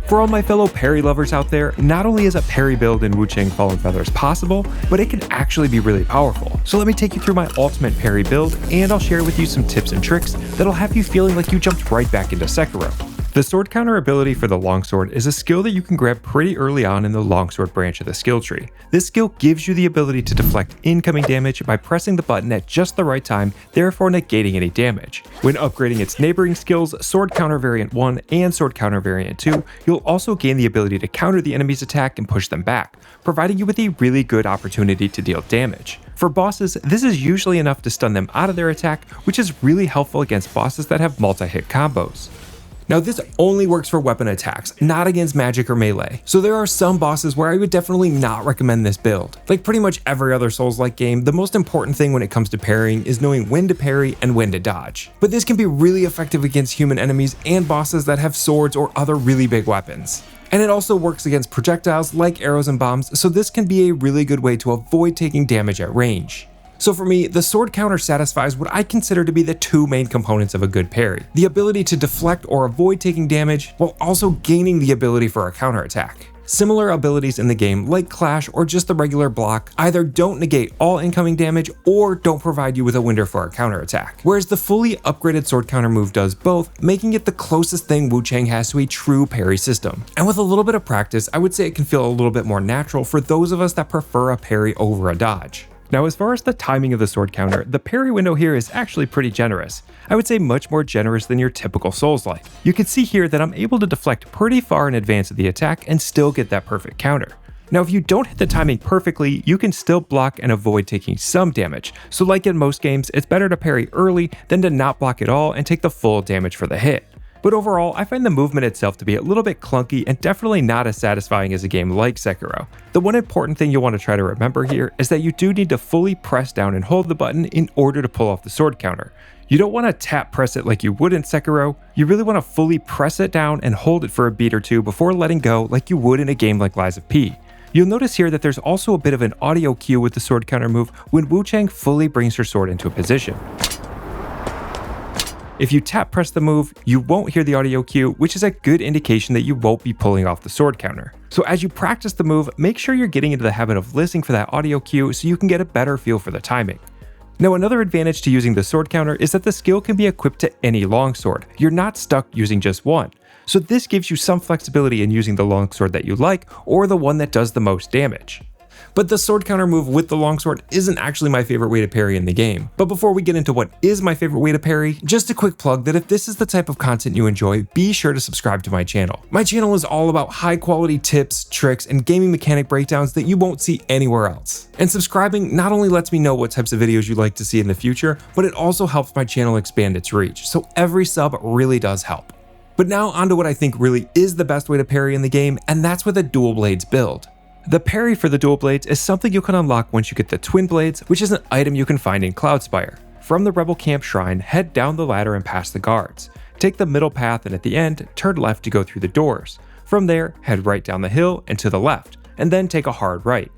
For all my fellow parry lovers out there, not only is a parry build in WUCHANG Fallen Feathers possible, but it can actually be really powerful. So let me take you through my ultimate parry build, and I'll share with you some tips and tricks that'll have you feeling like you jumped right back into Sekiro. The sword counter ability for the longsword is a skill that you can grab pretty early on in the longsword branch of the skill tree. This skill gives you the ability to deflect incoming damage by pressing the button at just the right time, therefore negating any damage. When upgrading its neighboring skills, Sword Counter Variant 1 and Sword Counter Variant 2, you'll also gain the ability to counter the enemy's attack and push them back, providing you with a really good opportunity to deal damage. For bosses, this is usually enough to stun them out of their attack, which is really helpful against bosses that have multi-hit combos. Now this only works for weapon attacks, not against magic or melee, so there are some bosses where I would definitely not recommend this build. Like pretty much every other Souls-like game, the most important thing when it comes to parrying is knowing when to parry and when to dodge. But this can be really effective against human enemies and bosses that have swords or other really big weapons. And it also works against projectiles like arrows and bombs, so this can be a really good way to avoid taking damage at range. So for me, the sword counter satisfies what I consider to be the two main components of a good parry: the ability to deflect or avoid taking damage, while also gaining the ability for a counterattack. Similar abilities in the game, like Clash or just the regular block, either don't negate all incoming damage or don't provide you with a window for a counterattack. Whereas the fully upgraded sword counter move does both, making it the closest thing WUCHANG has to a true parry system. And with a little bit of practice, I would say it can feel a little bit more natural for those of us that prefer a parry over a dodge. Now, as far as the timing of the sword counter, the parry window here is actually pretty generous. I would say much more generous than your typical Souls-like. You can see here that I'm able to deflect pretty far in advance of the attack and still get that perfect counter. Now, if you don't hit the timing perfectly, you can still block and avoid taking some damage. So like in most games, it's better to parry early than to not block at all and take the full damage for the hit. But overall, I find the movement itself to be a little bit clunky and definitely not as satisfying as a game like Sekiro. The one important thing you'll want to try to remember here is that you do need to fully press down and hold the button in order to pull off the sword counter. You don't want to tap press it like you would in Sekiro, you really want to fully press it down and hold it for a beat or two before letting go like you would in a game like Lies of P. You'll notice here that there's also a bit of an audio cue with the sword counter move when WUCHANG fully brings her sword into a position. If you tap press the move, you won't hear the audio cue, which is a good indication that you won't be pulling off the sword counter. So as you practice the move, make sure you're getting into the habit of listening for that audio cue so you can get a better feel for the timing. Now, another advantage to using the sword counter is that the skill can be equipped to any longsword. You're not stuck using just one. So this gives you some flexibility in using the longsword that you like or the one that does the most damage. But the sword counter move with the longsword isn't actually my favorite way to parry in the game. But before we get into what is my favorite way to parry, just a quick plug that if this is the type of content you enjoy, be sure to subscribe to my channel. My channel is all about high quality tips, tricks, and gaming mechanic breakdowns that you won't see anywhere else. And subscribing not only lets me know what types of videos you'd like to see in the future, but it also helps my channel expand its reach, so every sub really does help. But now onto what I think really is the best way to parry in the game, and that's with a dual blades build. The parry for the dual blades is something you can unlock once you get the twin blades, which is an item you can find in Cloudspire. From the Rebel Camp Shrine, head down the ladder and past the guards. Take the middle path and at the end, turn left to go through the doors. From there, head right down the hill and to the left, and then take a hard right.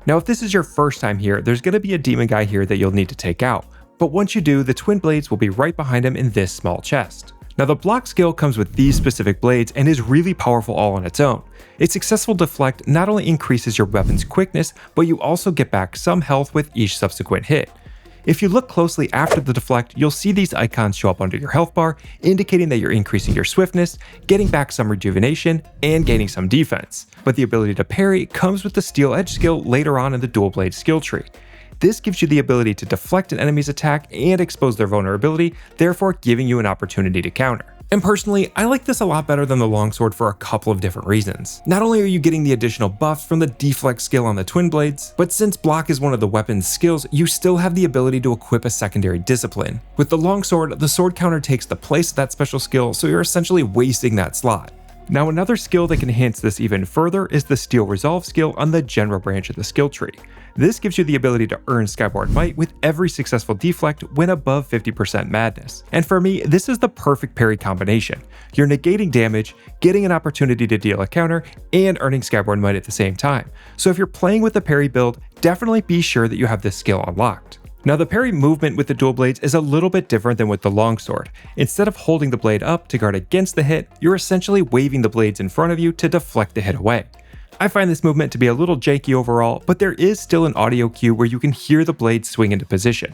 Now if this is your first time here, there's going to be a demon guy here that you'll need to take out, but once you do, the twin blades will be right behind him in this small chest. Now the block skill comes with these specific blades and is really powerful all on its own. Its successful deflect not only increases your weapon's quickness, but you also get back some health with each subsequent hit. If you look closely after the deflect, you'll see these icons show up under your health bar, indicating that you're increasing your swiftness, getting back some rejuvenation, and gaining some defense. But the ability to parry comes with the steel edge skill later on in the dual blade skill tree. This gives you the ability to deflect an enemy's attack and expose their vulnerability, therefore giving you an opportunity to counter. And personally, I like this a lot better than the longsword for a couple of different reasons. Not only are you getting the additional buffs from the deflect skill on the twin blades, but since block is one of the weapon's skills, you still have the ability to equip a secondary discipline. With the longsword, the sword counter takes the place of that special skill, so you're essentially wasting that slot. Now another skill that can enhance this even further is the Steel Resolve skill on the general branch of the skill tree. This gives you the ability to earn Skyward Might with every successful deflect when above 50% madness. And for me, this is the perfect parry combination. You're negating damage, getting an opportunity to deal a counter, and earning Skyward Might at the same time. So if you're playing with the parry build, definitely be sure that you have this skill unlocked. Now the parry movement with the dual blades is a little bit different than with the longsword. Instead of holding the blade up to guard against the hit, you're essentially waving the blades in front of you to deflect the hit away. I find this movement to be a little janky overall, but there is still an audio cue where you can hear the blade swing into position.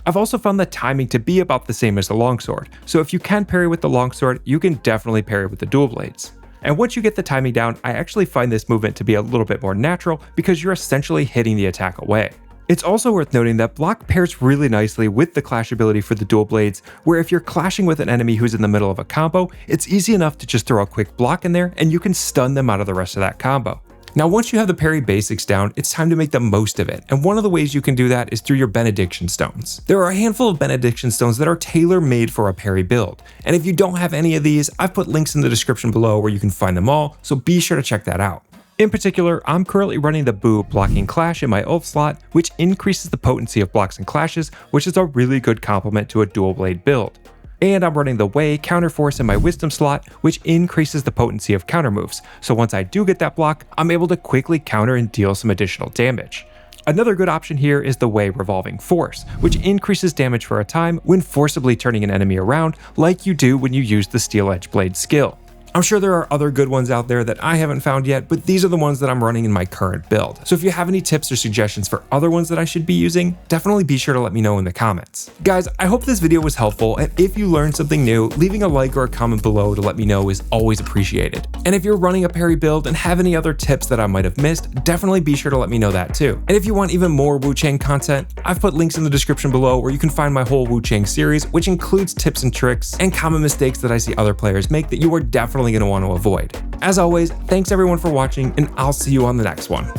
I've also found the timing to be about the same as the longsword, so if you can parry with the longsword, you can definitely parry with the dual blades. And once you get the timing down, I actually find this movement to be a little bit more natural because you're essentially hitting the attack away. It's also worth noting that block pairs really nicely with the clash ability for the dual blades, where if you're clashing with an enemy who's in the middle of a combo, it's easy enough to just throw a quick block in there and you can stun them out of the rest of that combo. Now once you have the parry basics down, it's time to make the most of it, and one of the ways you can do that is through your Benediction stones. There are a handful of Benediction stones that are tailor-made for a parry build, and if you don't have any of these, I've put links in the description below where you can find them all, so be sure to check that out. In particular, I'm currently running the Boo blocking clash in my ult slot, which increases the potency of blocks and clashes, which is a really good complement to a dual blade build. And I'm running the Wei counterforce in my wisdom slot, which increases the potency of counter moves, so once I do get that block, I'm able to quickly counter and deal some additional damage. Another good option here is the Wei revolving force, which increases damage for a time when forcibly turning an enemy around, like you do when you use the steel edge blade skill. I'm sure there are other good ones out there that I haven't found yet, but these are the ones that I'm running in my current build. So if you have any tips or suggestions for other ones that I should be using, definitely be sure to let me know in the comments. Guys, I hope this video was helpful, and if you learned something new, leaving a like or a comment below to let me know is always appreciated. And if you're running a parry build and have any other tips that I might have missed, definitely be sure to let me know that too. And if you want even more WUCHANG content, I've put links in the description below where you can find my whole WUCHANG series, which includes tips and tricks and common mistakes that I see other players make that you are definitely going to want to avoid. As always, thanks everyone for watching, and I'll see you on the next one.